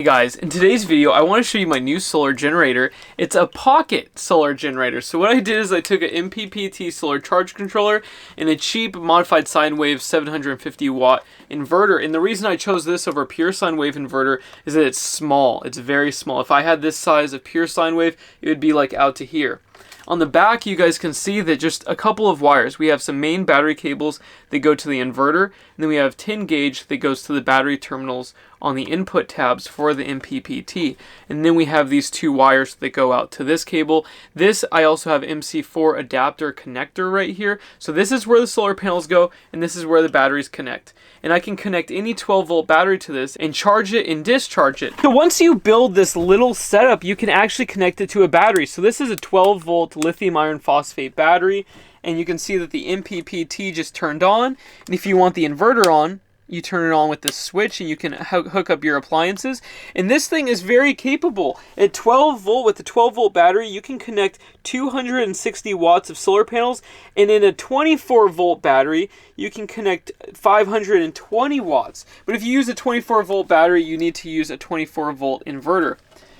Hey guys, in today's video I want to show you my new solar generator. It's a pocket solar generator. So what I did is I took an MPPT solar charge controller and a cheap modified sine wave 750 watt inverter. And the reason I chose this over a pure sine wave inverter is that it's small. It's very small. If I had this size of pure sine wave, it would be like out to here. On the back, you guys can see that just a couple of wires. We have some main battery cables that go to the inverter, and then we have 10 gauge that goes to the battery terminals on the input tabs for the MPPT. And then we have these two wires that go out to this cable. This, I also have MC4 adapter connector right here. So this is where the solar panels go, and this is where the batteries connect. And I can connect any 12 volt battery to this and charge it and discharge it. So once you build this little setup, you can actually connect it to a battery. So this is a 12 volt lithium iron phosphate battery, and you can see that the MPPT just turned on. And if you want the inverter on, you turn it on with this switch and you can hook up your appliances. And this thing is very capable. At 12 volt, with the 12 volt battery, you can connect 260 watts of solar panels. And in a 24 volt battery, you can connect 520 watts. But if you use a 24 volt battery, you need to use a 24 volt inverter.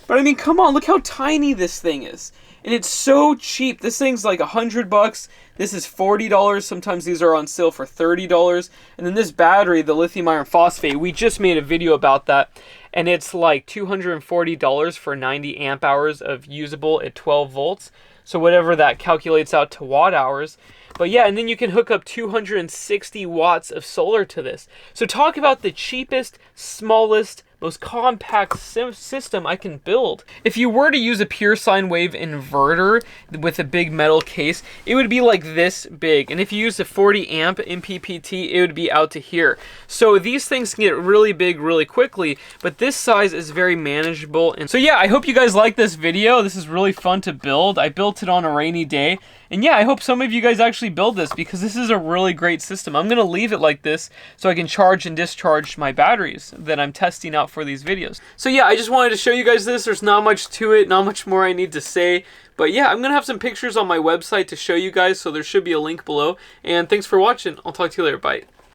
But I mean, come on, look how tiny this thing is. And it's so cheap. This thing's like $100. This is $40. Sometimes these are on sale for $30. And then this battery, the lithium iron phosphate, we just made a video about that. And it's like $240 for 90 amp hours of usable at 12 volts. So whatever that calculates out to watt hours. But yeah, and then you can hook up 260 watts of solar to this. So talk about the cheapest, smallest, most compact system I can build. If you were to use a pure sine wave inverter with a big metal case, it would be like this big. And if you use a 40 amp MPPT, it would be out to here. So these things can get really big really quickly, but this size is very manageable. And so yeah, I hope you guys like this video. This is really fun to build. I built it on a rainy day. And yeah, I hope some of you guys actually build this because this is a really great system. I'm gonna leave it like this so I can charge and discharge my batteries that I'm testing out for these videos. So yeah, I just wanted to show you guys this. There's not much to it, not much more I need to say. But yeah, I'm gonna have some pictures on my website to show you guys, so there should be a link below. And thanks for watching. I'll talk to you later. Bye.